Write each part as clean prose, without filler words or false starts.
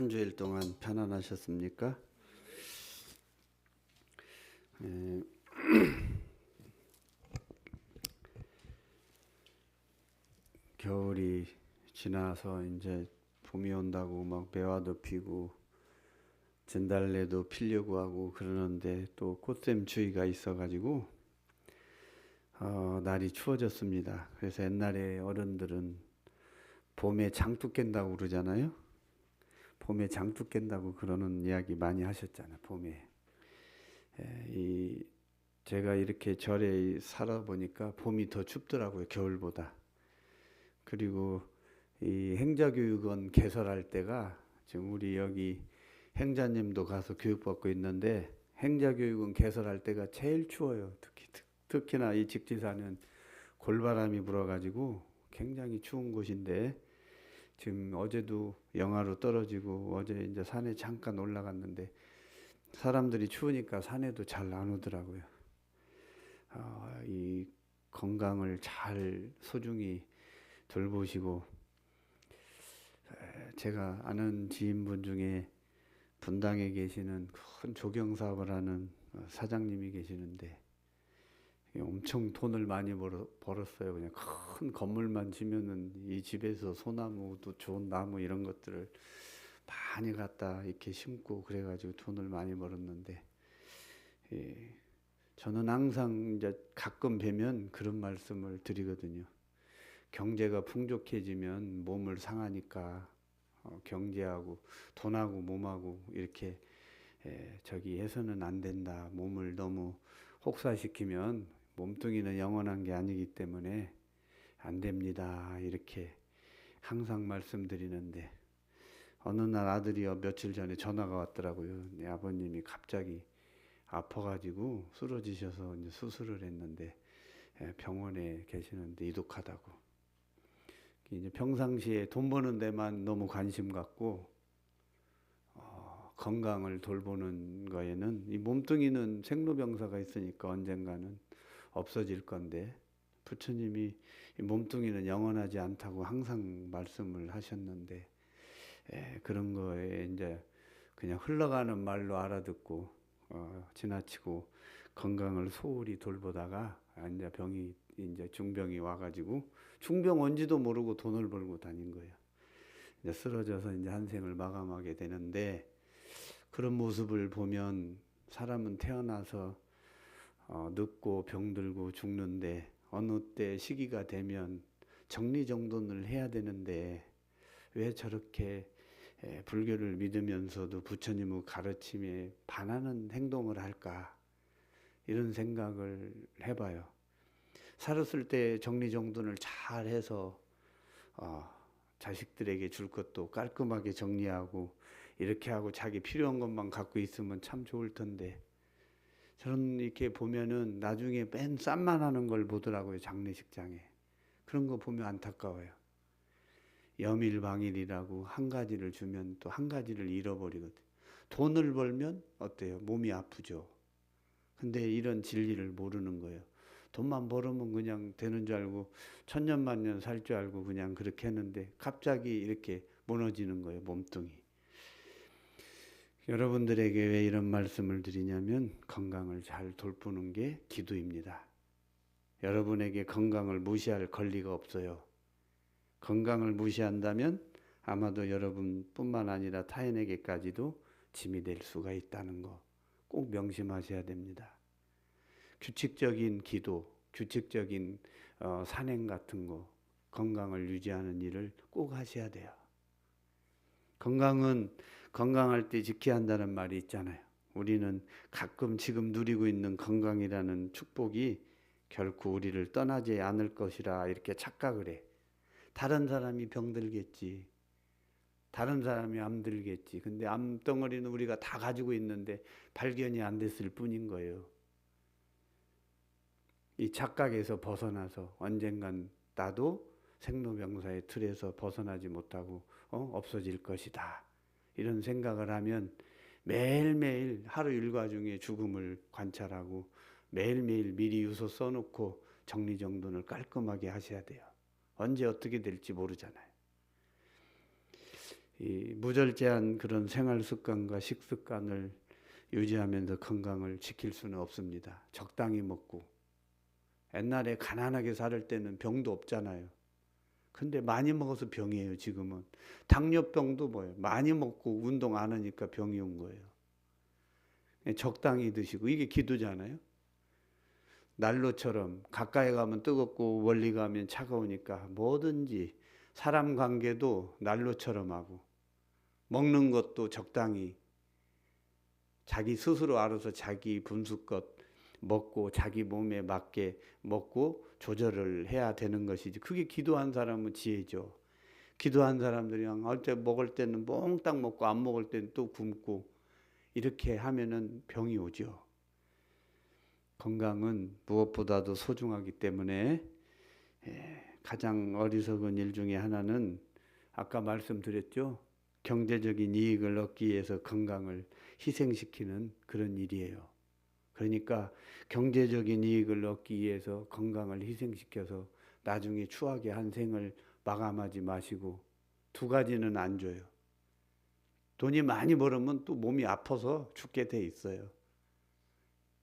한 주일 동안 편안하셨습니까? 에, 겨울이 지나서 이제 봄이 온다고 막 매화도 피고 진달래도 피려고 하고 그러는데 또 꽃샘추위가 있어가지고 날이 추워졌습니다. 그래서 옛날에 어른들은 봄에 장독 깬다고 그러잖아요. 봄에 장독 깬다고 그러는 이야기 많이 하셨잖아요. 봄에. 이 제가 이렇게 절에 살아보니까 봄이 더 춥더라고요. 겨울보다. 그리고 이 행자교육원 개설할 때가 지금 우리 여기 행자님도 가서 교육받고 있는데 행자교육원 개설할 때가 제일 추워요. 특히나 이 직지사는 골바람이 불어가지고 굉장히 추운 곳인데 지금 어제도 영하로 떨어지고 어제 이제 산에 잠깐 올라갔는데 사람들이 추우니까 산에도 잘 안 오더라고요. 이 건강을 잘 소중히 돌보시고 제가 아는 지인분 중에 분당에 계시는 큰 조경 사업을 하는 사장님이 계시는데 엄청 돈을 많이 벌었어요. 그냥 큰 건물만 지면은 이 집에서 소나무도 좋은 나무 이런 것들을 많이 갖다 이렇게 심고 그래가지고 돈을 많이 벌었는데 저는 항상 이제 가끔 뵈면 그런 말씀을 드리거든요. 경제가 풍족해지면 몸을 상하니까 경제하고 돈하고 몸하고 이렇게 저기 해서는 안 된다. 몸을 너무 혹사시키면 몸뚱이는 영원한 게 아니기 때문에 안 됩니다. 이렇게 항상 말씀드리는데 어느 날 아들이요 며칠 전에 전화가 왔더라고요. 내 아버님이 갑자기 아파가지고 쓰러지셔서 이제 수술을 했는데 병원에 계시는데 이독하다고. 이제 평상시에 돈 버는 데만 너무 관심 갖고 건강을 돌보는 거에는 이 몸뚱이는 생로병사가 있으니까 언젠가는 없어질 건데 부처님이 이 몸뚱이는 영원하지 않다고 항상 말씀을 하셨는데 그런 거에 이제 그냥 흘러가는 말로 알아듣고 지나치고 건강을 소홀히 돌보다가 이제 병이 이제 중병이 와가지고 중병 온지도 모르고 돈을 벌고 다닌 거예요. 이제 쓰러져서 이제 한 생을 마감하게 되는데 그런 모습을 보면 사람은 태어나서 늙고 병들고 죽는데 어느 때 시기가 되면 정리정돈을 해야 되는데 왜 저렇게 불교를 믿으면서도 부처님의 가르침에 반하는 행동을 할까 이런 생각을 해봐요. 살았을 때 정리정돈을 잘 해서 자식들에게 줄 것도 깔끔하게 정리하고 이렇게 하고 자기 필요한 것만 갖고 있으면 참 좋을 텐데 저는 이렇게 보면은 나중에 맨 쌈만 하는 걸 보더라고요. 장례식장에. 그런 거 보면 안타까워요. 염일방일이라고 한 가지를 주면 또 한 가지를 잃어버리거든. 돈을 벌면 어때요? 몸이 아프죠. 근데 이런 진리를 모르는 거예요. 돈만 벌으면 그냥 되는 줄 알고 천년만년 살 줄 알고 그냥 그렇게 했는데 갑자기 이렇게 무너지는 거예요. 몸뚱이. 여러분들에게 왜 이런 말씀을 드리냐면 건강을 잘 돌보는 게 기도입니다. 여러분에게 건강을 무시할 권리가 없어요. 건강을 무시한다면 아마도 여러분뿐만 아니라 타인에게까지도 짐이 될 수가 있다는 거 꼭 명심하셔야 됩니다. 규칙적인 기도, 규칙적인 산행 같은 거, 건강을 유지하는 일을 꼭 하셔야 돼요. 건강은 건강할 때 지켜야 한다는 말이 있잖아요. 우리는 가끔 지금 누리고 있는 건강이라는 축복이 결코 우리를 떠나지 않을 것이라 이렇게 착각을 해. 다른 사람이 병들겠지. 다른 사람이 암 들겠지. 근데 암덩어리는 우리가 다 가지고 있는데 발견이 안 됐을 뿐인 거예요. 이 착각에서 벗어나서 언젠간 나도 생로병사의 틀에서 벗어나지 못하고 없어질 것이다. 이런 생각을 하면 매일매일 하루 일과 중에 죽음을 관찰하고 매일매일 미리 유서 써놓고 정리정돈을 깔끔하게 하셔야 돼요. 언제 어떻게 될지 모르잖아요. 이 무절제한 그런 생활 습관과 식습관을 유지하면서 건강을 지킬 수는 없습니다. 적당히 먹고. 옛날에 가난하게 살 때는 병도 없잖아요. 근데 많이 먹어서 병이에요. 지금은 당뇨병도 뭐예요? 많이 먹고 운동 안 하니까 병이 온 거예요. 적당히 드시고, 이게 기도잖아요. 난로처럼 가까이 가면 뜨겁고 멀리 가면 차가우니까 뭐든지 사람 관계도 난로처럼 하고, 먹는 것도 적당히 자기 스스로 알아서 자기 분수껏 먹고 자기 몸에 맞게 먹고 조절을 해야 되는 것이지. 그게 기도한 사람은 지혜죠. 기도한 사람들이 먹을 때는 몽땅 먹고 안 먹을 때는 또 굶고 이렇게 하면은 병이 오죠. 건강은 무엇보다도 소중하기 때문에 가장 어리석은 일 중에 하나는 아까 말씀드렸죠. 경제적인 이익을 얻기 위해서 건강을 희생시키는 그런 일이에요. 그러니까 경제적인 이익을 얻기 위해서 건강을 희생시켜서 나중에 추하게 한 생을 마감하지 마시고, 두 가지는 안 줘요. 돈이 많이 벌으면 또 몸이 아파서 죽게 돼 있어요.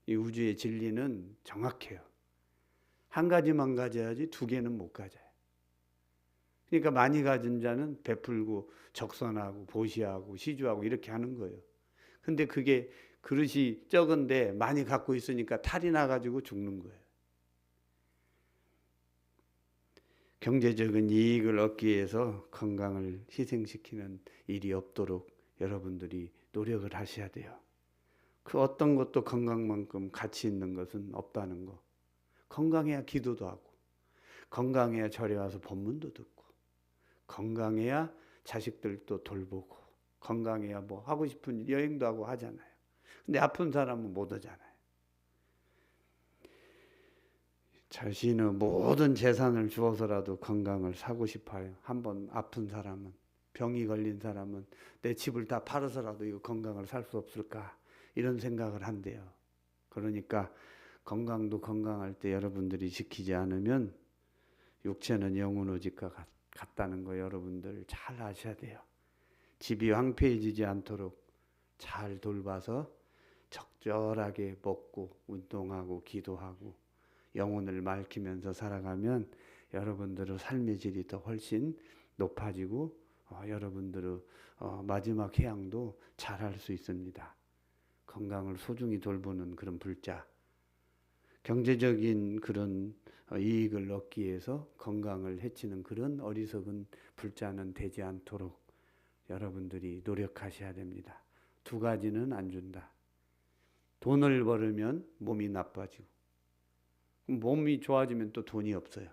이 우주의 진리는 정확해요. 한 가지만 가져야지 두 개는 못 가져요. 그러니까 많이 가진 자는 베풀고 적선하고 보시하고 시주하고 이렇게 하는 거예요. 근데 그게 그릇이 적은데 많이 갖고 있으니까 탈이 나가지고 죽는 거예요. 경제적인 이익을 얻기 위해서 건강을 희생시키는 일이 없도록 여러분들이 노력을 하셔야 돼요. 그 어떤 것도 건강만큼 가치 있는 것은 없다는 거. 건강해야 기도도 하고, 건강해야 절에 와서 법문도 듣고, 건강해야 자식들도 돌보고, 건강해야 뭐 하고 싶은 여행도 하고 하잖아요. 근데 아픈 사람은 못 하잖아요. 자신의 모든 재산을 주어서라도 건강을 사고 싶어요. 한번 아픈 사람은, 병이 걸린 사람은 내 집을 다 팔아서라도 이거 건강을 살 수 없을까, 이런 생각을 한대요. 그러니까 건강도 건강할 때 여러분들이 지키지 않으면 육체는 영혼 오직과 같다는 거 여러분들 잘 아셔야 돼요. 집이 황폐해지지 않도록 잘 돌봐서 적절하게 먹고 운동하고 기도하고 영혼을 맑히면서 살아가면 여러분들의 삶의 질이 더 훨씬 높아지고 여러분들의 마지막 해양도 잘할 수 있습니다. 건강을 소중히 돌보는 그런 불자, 경제적인 그런 이익을 얻기 위해서 건강을 해치는 그런 어리석은 불자는 되지 않도록 여러분들이 노력하셔야 됩니다. 두 가지는 안 준다. 돈을 벌으면 몸이 나빠지고, 몸이 좋아지면 또 돈이 없어요.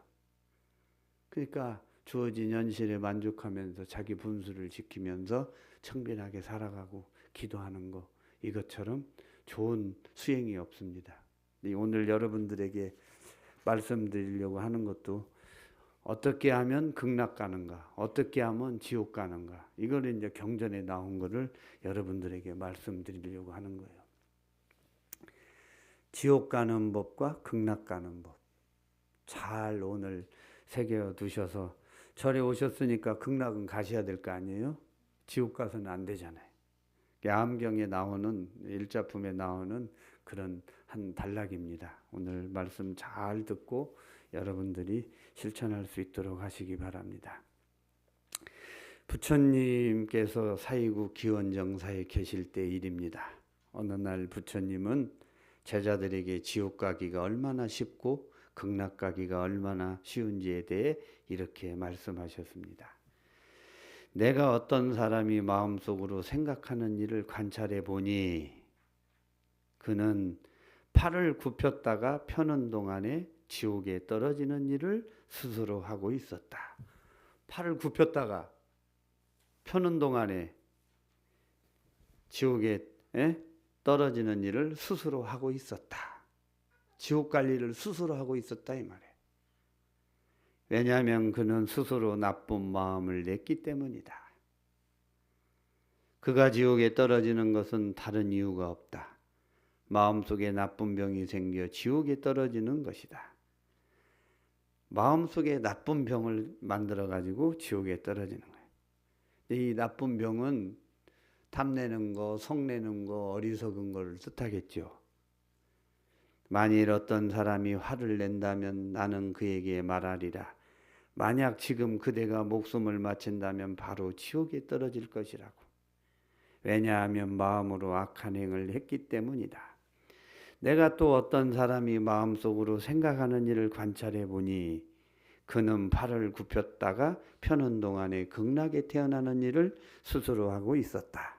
그러니까 주어진 현실에 만족하면서 자기 분수를 지키면서 청빈하게 살아가고 기도하는 거, 이것처럼 좋은 수행이 없습니다. 오늘 여러분들에게 말씀드리려고 하는 것도 어떻게 하면 극락 가는가, 어떻게 하면 지옥 가는가, 이걸 이제 경전에 나온 거를 여러분들에게 말씀드리려고 하는 거예요. 지옥 가는 법과 극락 가는 법 잘 오늘 새겨 두셔서, 절에 오셨으니까 극락은 가셔야 될 거 아니에요? 지옥 가서는 안 되잖아요. 암경에 나오는, 일자품에 나오는 그런 한 단락입니다. 오늘 말씀 잘 듣고 여러분들이 실천할 수 있도록 하시기 바랍니다. 부처님께서 사이구 기원정사에 계실 때 일입니다. 어느 날 부처님은 제자들에게 지옥 가기가 얼마나 쉽고 극락 가기가 얼마나 쉬운지에 대해 이렇게 말씀하셨습니다. 내가 어떤 사람이 마음속으로 생각하는 일을 관찰해 보니 그는 팔을 굽혔다가 펴는 동안에 지옥에 떨어지는 일을 스스로 하고 있었다. 팔을 굽혔다가 펴는 동안에 지옥에 떨어지는 일을 스스로 하고 있었다. 지옥 갈 일을 스스로 하고 있었다, 이 말이에요. 왜냐하면 그는 스스로 나쁜 마음을 냈기 때문이다. 그가 지옥에 떨어지는 것은 다른 이유가 없다. 마음속에 나쁜 병이 생겨 지옥에 떨어지는 것이다. 마음속에 나쁜 병을 만들어 가지고 지옥에 떨어지는 거예요. 이 나쁜 병은 탐내는 거, 성내는 거, 어리석은 걸 뜻하겠죠. 만일 어떤 사람이 화를 낸다면 나는 그에게 말하리라. 만약 지금 그대가 목숨을 마친다면 바로 지옥에 떨어질 것이라고. 왜냐하면 마음으로 악한 행을 했기 때문이다. 내가 또 어떤 사람이 마음속으로 생각하는 일을 관찰해 보니 그는 팔을 굽혔다가 펴는 동안에 극락에 태어나는 일을 스스로 하고 있었다.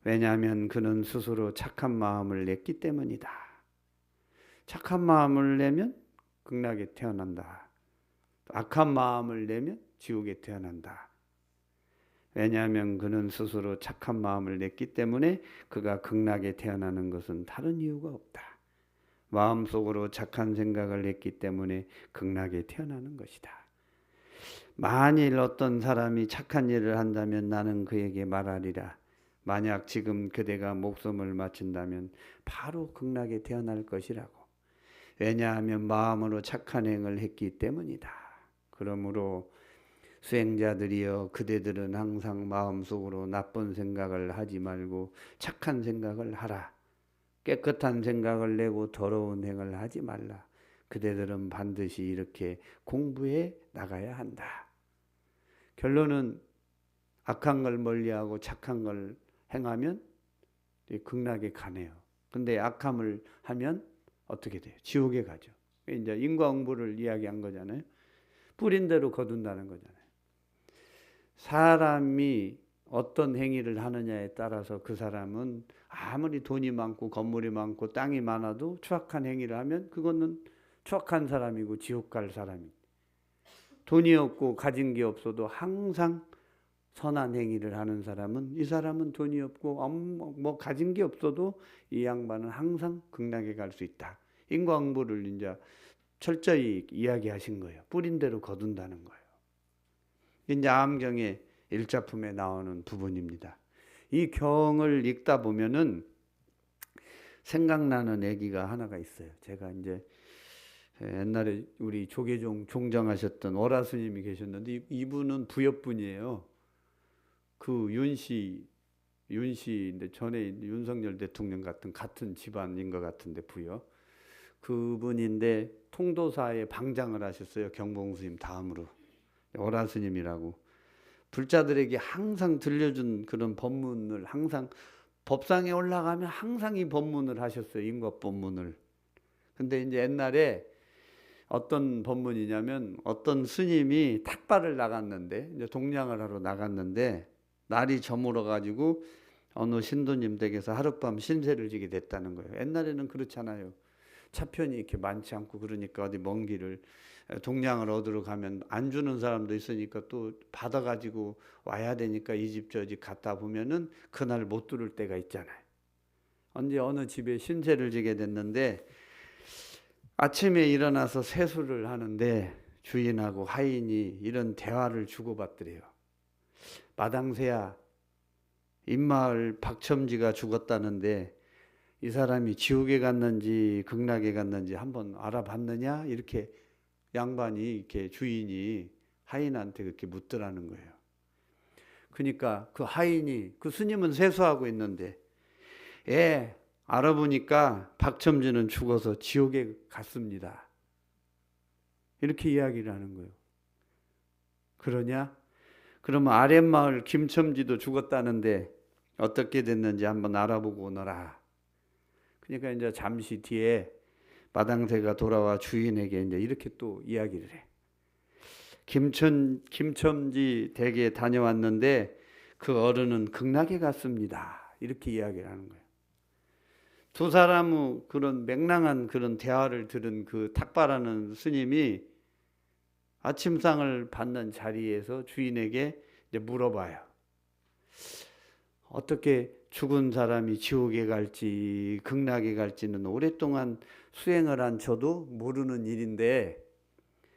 왜냐하면 그는 스스로 착한 마음을 냈기 때문이다. 착한 마음을 내면 극락에 태어난다. 악한 마음을 내면 지옥에 태어난다. 왜냐하면 그는 스스로 착한 마음을 냈기 때문에 그가 극락에 태어나는 것은 다른 이유가 없다. 마음속으로 착한 생각을 했기 때문에 극락에 태어나는 것이다. 만일 어떤 사람이 착한 일을 한다면 나는 그에게 말하리라. 만약 지금 그대가 목숨을 마친다면 바로 극락에 태어날 것이라고. 왜냐하면 마음으로 착한 행을 했기 때문이다. 그러므로 수행자들이여 그대들은 항상 마음속으로 나쁜 생각을 하지 말고 착한 생각을 하라. 깨끗한 생각을 내고 더러운 행을 하지 말라. 그대들은 반드시 이렇게 공부해 나가야 한다. 결론은 악한 걸 멀리하고 착한 걸 행하면 극락에 가네요. 근데 악함을 하면 어떻게 돼요? 지옥에 가죠. 이제 인과응보를 이야기한 거잖아요. 뿌린 대로 거둔다는 거잖아요. 사람이 어떤 행위를 하느냐에 따라서 그 사람은 아무리 돈이 많고 건물이 많고 땅이 많아도 추악한 행위를 하면 그거는 추악한 사람이고 지옥 갈 사람이. 돈이 없고 가진 게 없어도 항상 선한 행위를 하는 사람은 이 사람은 돈이 없고 뭐 가진 게 없어도 이 양반은 항상 극락에 갈 수 있다. 인과응보를 이제 철저히 이야기하신 거예요. 뿌린 대로 거둔다는 거예요. 이제 암경의 1작품에 나오는 부분입니다. 이 경을 읽다 보면은 생각나는 얘기가 하나가 있어요. 제가 이제 옛날에 우리 조계종 종정하셨던 오라 스님이 계셨는데 이분은 부엽분이에요. 그 윤씨인데 전에 윤석열 대통령 같은 집안인 것 같은데 부엽. 그분인데 통도사의 방장을 하셨어요. 경봉 스님 다음으로. 오라 스님이라고. 불자들에게 항상 들려준 그런 법문을 항상 법상에 올라가면 항상 이 법문을 하셨어요. 인과법문을. 근데 이제 옛날에 어떤 법문이냐면 어떤 스님이 탁발을 나갔는데 이제 동냥을 하러 나갔는데 날이 저물어 가지고 어느 신도님 댁에서 하룻밤 신세를 지게 됐다는 거예요. 옛날에는 그렇잖아요. 차편이 이렇게 많지 않고 그러니까 어디 먼 길을 동냥을 얻으러 가면 안 주는 사람도 있으니까 또 받아가지고 와야 되니까 이 집 저 집 갔다 보면은 그날 못 들을 때가 있잖아요. 언제 어느 집에 신세를 지게 됐는데 아침에 일어나서 세수를 하는데 주인하고 하인이 이런 대화를 주고받더래요. 마당새야, 입마을 박첨지가 죽었다는데 이 사람이 지옥에 갔는지 극락에 갔는지 한번 알아봤느냐? 이렇게 양반이 이렇게 주인이 하인한테 그렇게 묻더라는 거예요. 그러니까 그 하인이 그 스님은 세수하고 있는데 알아보니까 박첨지는 죽어서 지옥에 갔습니다. 이렇게 이야기를 하는 거예요. 그러냐? 그러면 아랫마을 김첨지도 죽었다는데 어떻게 됐는지 한번 알아보고 오너라. 그러니까 이제 잠시 뒤에 마당새가 돌아와 주인에게 이제 이렇게 또 이야기를 해. 김첨지 댁에 다녀왔는데 그 어른은 극락에 갔습니다. 이렇게 이야기를 하는 거예요. 두 사람의 그런 맹랑한 그런 대화를 들은 그 탁발하는 스님이 아침상을 받는 자리에서 주인에게 이제 물어봐요. 어떻게 죽은 사람이 지옥에 갈지 극락에 갈지는 오랫동안 수행을 한 저도 모르는 일인데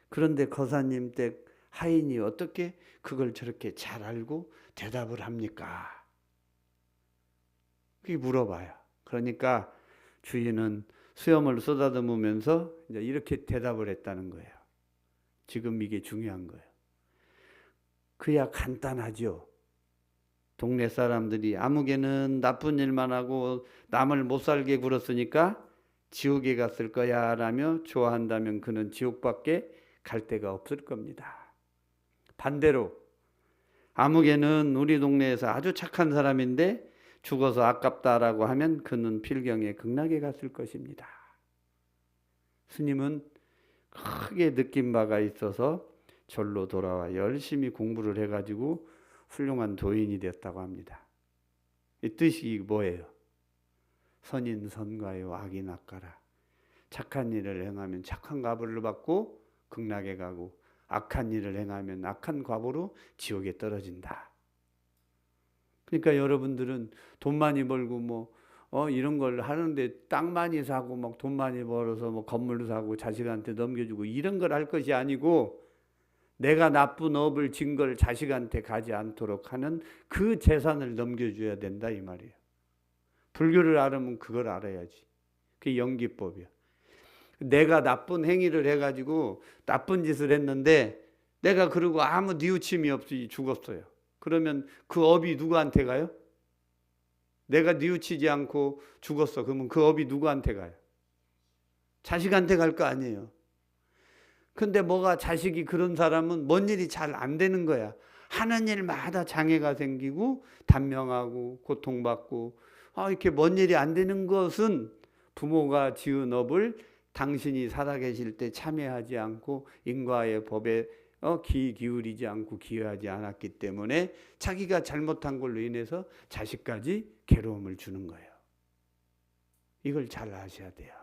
그런데 거사님 댁 하인이 어떻게 그걸 저렇게 잘 알고 대답을 합니까? 그게 물어봐요. 그러니까 주인은 수염을 쏟아듬으면서 이제 이렇게 대답을 했다는 거예요. 지금 이게 중요한 거예요. 그야 간단하죠. 동네 사람들이 아무개는 나쁜 일만 하고 남을 못 살게 굴었으니까 지옥에 갔을 거야 라며 좋아한다면 그는 지옥밖에 갈 데가 없을 겁니다. 반대로 아무개는 우리 동네에서 아주 착한 사람인데 죽어서 아깝다라고 하면 그는 필경에 극락에 갔을 것입니다. 스님은 크게 느낀 바가 있어서 절로 돌아와 열심히 공부를 해가지고 훌륭한 도인이 되었다고 합니다. 이 뜻이 뭐예요? 선인선가요 악이 낚아라. 착한 일을 행하면 착한 과보를 받고 극락에 가고 악한 일을 행하면 악한 과보로 지옥에 떨어진다. 그러니까 여러분들은 돈 많이 벌고 이런 걸 하는데 땅 많이 사고 막 돈 많이 벌어서 건물 사고 자식한테 넘겨주고 이런 걸 할 것이 아니고 내가 나쁜 업을 진 걸 자식한테 가지 않도록 하는 그 재산을 넘겨줘야 된다 이 말이에요. 불교를 알으면 그걸 알아야지. 그게 연기법이야. 내가 나쁜 행위를 해가지고 나쁜 짓을 했는데 내가 그러고 아무 뉘우침이 없이 죽었어요. 그러면 그 업이 누구한테 가요? 내가 뉘우치지 않고 죽었어. 그러면 그 업이 누구한테 가요? 자식한테 갈 거 아니에요. 근데 뭐가 자식이 그런 사람은 뭔 일이 잘 안 되는 거야. 하는 일마다 장애가 생기고 단명하고 고통받고 이렇게 뭔 일이 안 되는 것은 부모가 지은 업을 당신이 살아계실 때 참여하지 않고 인과의 법에 귀 기울이지 않고 기여하지 않았기 때문에 자기가 잘못한 걸로 인해서 자식까지 괴로움을 주는 거예요. 이걸 잘 아셔야 돼요.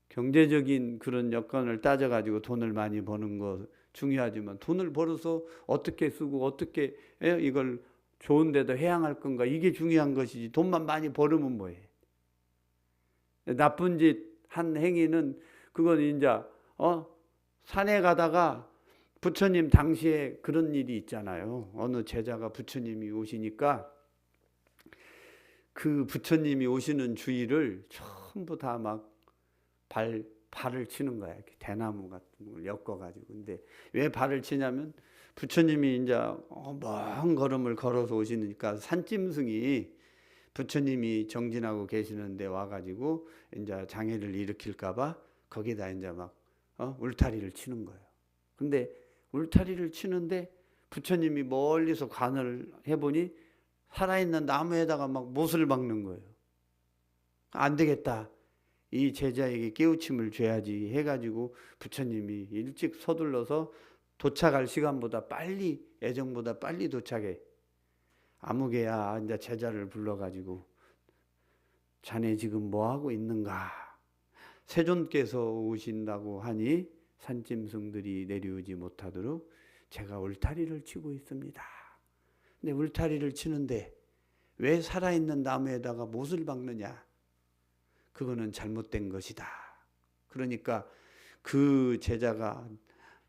경제적인 그런 여건을 따져가지고 돈을 많이 버는 거 중요하지만 돈을 벌어서 어떻게 쓰고 어떻게 이걸 좋은 데다 회양할 건가 이게 중요한 것이지 돈만 많이 벌으면 뭐해. 나쁜 짓 한 행위는 그건 이제 산에 가다가 부처님 당시에 그런 일이 있잖아요. 어느 제자가 부처님이 오시니까 그 부처님이 오시는 주위를 전부 다 막 발을 치는 거야. 이렇게 대나무 같은 걸 엮어가지고. 근데 왜 발을 치냐면 부처님이 이제 먼 걸음을 걸어서 오시니까 산짐승이 부처님이 정진하고 계시는데 와가지고 이제 장애를 일으킬까봐 거기다 이제 막 울타리를 치는 거예요. 근데 울타리를 치는데 부처님이 멀리서 관을 해보니 살아있는 나무에다가 막 못을 박는 거예요. 안 되겠다. 이 제자에게 깨우침을 줘야지 해가지고 부처님이 일찍 서둘러서 도착할 시간보다 빨리 예정보다 빨리 도착해. 아무개야 이제 제자를 불러가지고 자네 지금 뭐 하고 있는가? 세존께서 오신다고 하니 산짐승들이 내려오지 못하도록 제가 울타리를 치고 있습니다. 근데 울타리를 치는데 왜 살아있는 나무에다가 못을 박느냐? 그거는 잘못된 것이다. 그러니까 그 제자가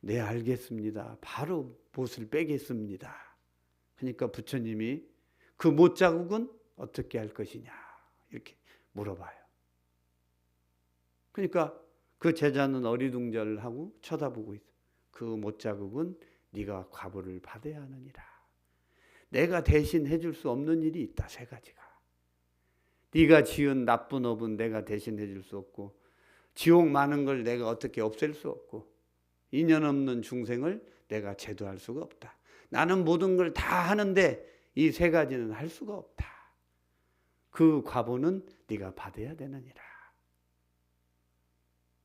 네 알겠습니다. 바로 못을 빼겠습니다. 그러니까 부처님이 그 못 자국은 어떻게 할 것이냐 이렇게 물어봐요. 그러니까 그 제자는 어리둥절하고 쳐다보고 있어. 그 못 자국은 네가 과보를 받아야 하느니라. 내가 대신 해줄 수 없는 일이 있다. 세 가지가. 네가 지은 나쁜 업은 내가 대신 해줄 수 없고 지옥 많은 걸 내가 어떻게 없앨 수 없고 인연 없는 중생을 내가 제도할 수가 없다. 나는 모든 걸 다 하는데 이 세 가지는 할 수가 없다. 그 과보는 네가 받아야 되느니라.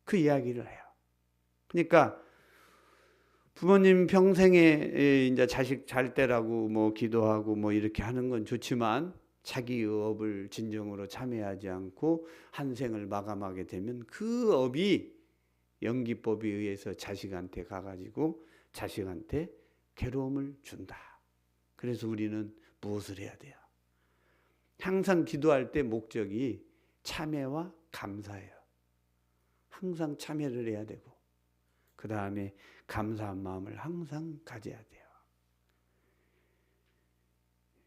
그 이야기를 해요. 그러니까 부모님 평생에 이제 자식 잘 때라고 기도하고 이렇게 하는 건 좋지만 자기 업을 진정으로 참여하지 않고 한 생을 마감하게 되면 그 업이 연기법에 의해서 자식한테 가가지고 자식한테 괴로움을 준다. 그래서 우리는 무엇을 해야 돼요? 항상 기도할 때 목적이 참회와 감사예요. 항상 참회를 해야 되고 그 다음에 감사한 마음을 항상 가져야 돼요.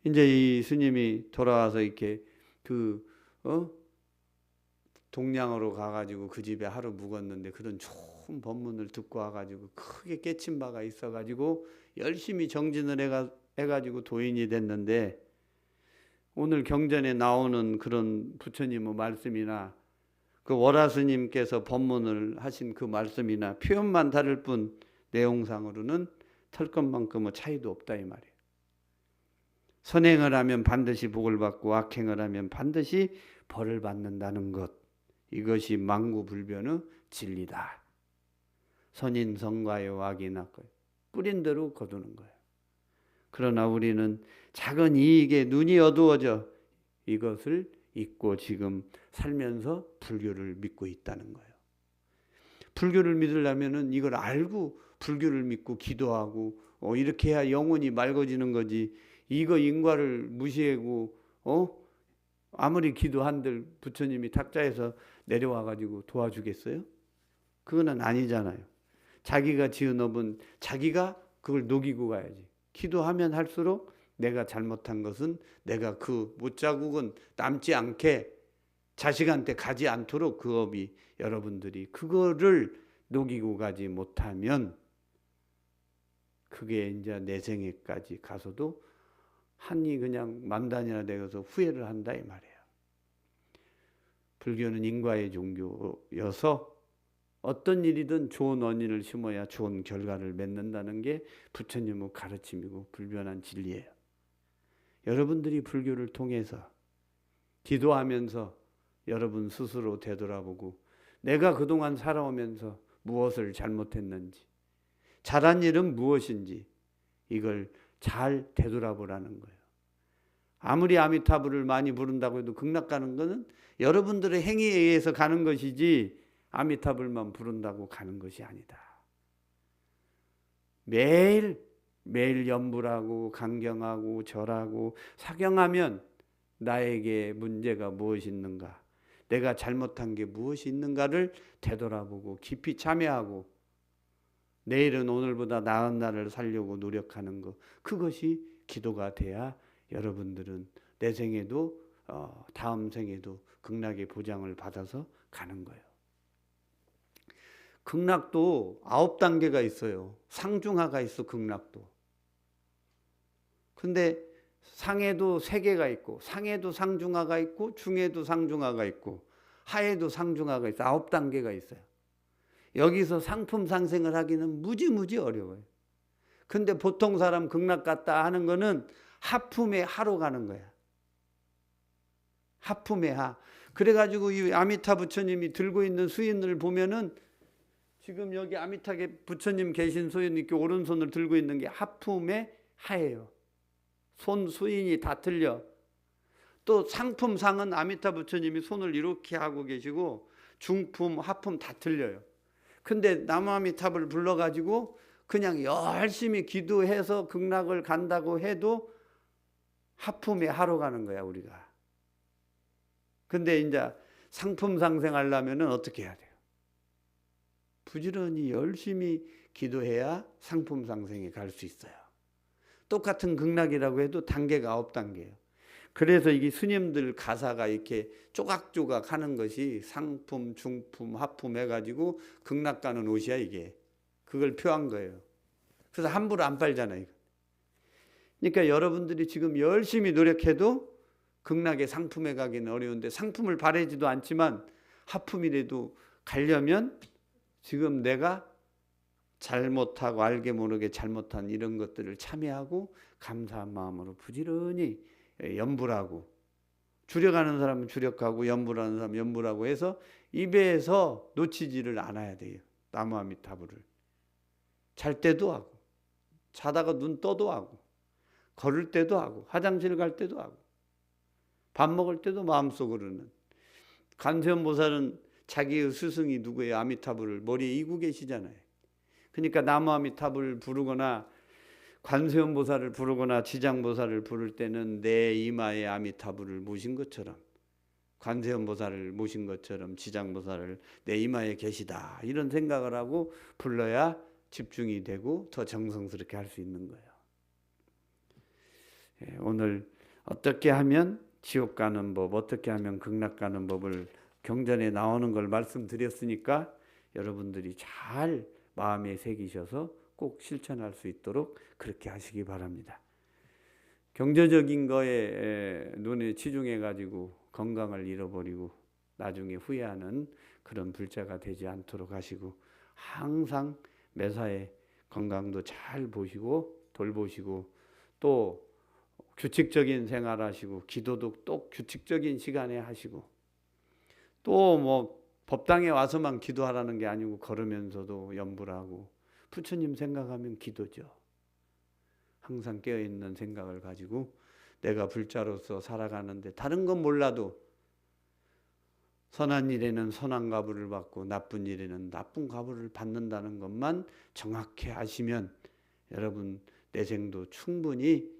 이제 이 스님이 돌아와서 이렇게 동량으로 가가지고 그 집에 하루 묵었는데 그런 좋은 법문을 듣고 와가지고 크게 깨친 바가 있어가지고 열심히 정진을 해가 해가지고 도인이 됐는데 오늘 경전에 나오는 그런 부처님의 말씀이나 그 월화스님께서 법문을 하신 그 말씀이나 표현만 다를 뿐 내용상으로는 털 것만큼의 차이도 없다 이 말이에요. 선행을 하면 반드시 복을 받고 악행을 하면 반드시 벌을 받는다는 것, 이것이 만구불변의 진리다. 선인성과요 악인악과요 뿌린 대로 거두는 거예요. 그러나 우리는 작은 이익에 눈이 어두워져 이것을 잊고 지금 살면서 불교를 믿고 있다는 거예요. 불교를 믿으려면 이걸 알고 불교를 믿고 기도하고 이렇게 해야 영혼이 맑아지는 거지. 이거 인과를 무시하고 아무리 기도한들 부처님이 탁자에서 내려와 가지고 도와주겠어요? 그거는 아니잖아요. 자기가 지은 업은 자기가 그걸 녹이고 가야지. 기도하면 할수록 내가 잘못한 것은 내가 그 못자국은 남지 않게 자식한테 가지 않도록 그 업이 여러분들이 그거를 녹이고 가지 못하면 그게 이제 내 생에까지 가서도 한이 그냥 만단이나 되어서 후회를 한다 이 말이에요. 불교는 인과의 종교여서 어떤 일이든 좋은 원인을 심어야 좋은 결과를 맺는다는 게 부처님의 가르침이고 불변한 진리예요. 여러분들이 불교를 통해서 기도하면서 여러분 스스로 되돌아보고 내가 그동안 살아오면서 무엇을 잘못했는지 잘한 일은 무엇인지 이걸 잘 되돌아보라는 거예요. 아무리 아미타불을 많이 부른다고 해도 극락 가는 것은 여러분들의 행위에 의해서 가는 것이지 아미타불만 부른다고 가는 것이 아니다. 매일 연불하고 강경하고 절하고 사경하면 나에게 문제가 무엇이 있는가, 내가 잘못한 게 무엇이 있는가를 되돌아보고 깊이 참여하고 내일은 오늘보다 나은 날을 살려고 노력하는 것, 그것이 기도가 돼야 여러분들은 내 생에도 다음 생에도 극락의 보장을 받아서 가는 거예요. 극락도 9단계가 있어요. 상중하가 있어 극락도. 근데 상에도 3개가 있고 상에도 상중하가 있고 중에도 상중하가 있고 하에도 상중하가 있어. 9단계가 있어요. 여기서 상품 상생을 하기는 무지무지 어려워요. 근데 보통 사람 극락 갔다 하는 거는 하품의 하로 가는 거야. 하품의 하. 그래가지고 이 아미타 부처님이 들고 있는 수인을 보면은 지금 여기 아미타게 부처님 계신 수인 이렇게 오른손을 들고 있는 게 하품의 하예요. 손 수인이 다 틀려. 또 상품상은 아미타 부처님이 손을 이렇게 하고 계시고 중품, 하품 다 틀려요. 근데 남아미탑을 불러가지고 그냥 열심히 기도해서 극락을 간다고 해도 하품에 하러 가는 거야 우리가. 근데 이제 상품 상생하려면 어떻게 해야 돼요? 부지런히 열심히 기도해야 상품 상생에 갈 수 있어요. 똑같은 극락이라고 해도 단계가 9단계예요. 그래서 이게 스님들 가사가 이렇게 조각조각 하는 것이 상품, 중품, 하품 해가지고 극락 가는 옷이야 이게. 그걸 표한 거예요. 그래서 함부로 안 빨잖아요. 그러니까 여러분들이 지금 열심히 노력해도 극락의 상품에 가기는 어려운데 상품을 바라지도 않지만 하품이라도 가려면 지금 내가 잘못하고 알게 모르게 잘못한 이런 것들을 참여하고 감사한 마음으로 부지런히 염불하고 주력하는 사람은 주력하고 염불하는 사람은 염불하고 해서 입에서 놓치지를 않아야 돼요. 나무아미타불을 잘 때도 하고 자다가 눈 떠도 하고 걸을 때도 하고 화장실 갈 때도 하고 밥 먹을 때도 마음속으로는. 관세음보살은 자기의 스승이 누구예요? 아미타불을 머리에 이고 계시잖아요. 그러니까 나무아미타불을 부르거나 관세음보살을 부르거나 지장보살을 부를 때는 내 이마에 아미타불을 모신 것처럼 관세음보살을 모신 것처럼 지장보살을 내 이마에 계시다 이런 생각을 하고 불러야 집중이 되고 더 정성스럽게 할 수 있는 거예요. 오늘 어떻게 하면 지옥 가는 법, 어떻게 하면 극락 가는 법을 경전에 나오는 걸 말씀드렸으니까 여러분들이 잘 마음에 새기셔서 꼭 실천할 수 있도록 그렇게 하시기 바랍니다. 경제적인 거에 눈에 치중해 가지고 건강을 잃어버리고 나중에 후회하는 그런 불자가 되지 않도록 하시고, 항상 매사에 건강도 잘 보시고 돌보시고, 또 규칙적인 생활하시고, 기도도 또 규칙적인 시간에 하시고, 또 뭐 법당에 와서만 기도하라는 게 아니고 걸으면서도 염불 하고, 부처님 생각하면 기도죠. 항상 깨어있는 생각을 가지고 내가 불자로서 살아가는데, 다른 건 몰라도 선한 일에는 선한 값을 받고 나쁜 일에는 나쁜 값을 받는다는 것만 정확히 아시면 여러분 내생도 충분히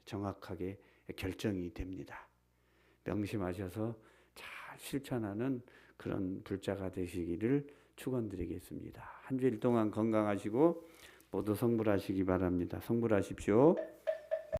정확하게 결정이 됩니다. 명심하셔서 잘 실천하는 그런 불자가 되시기를 축원드리겠습니다. 한 주일 동안 건강하시고 모두 성불하시기 바랍니다. 성불하십시오.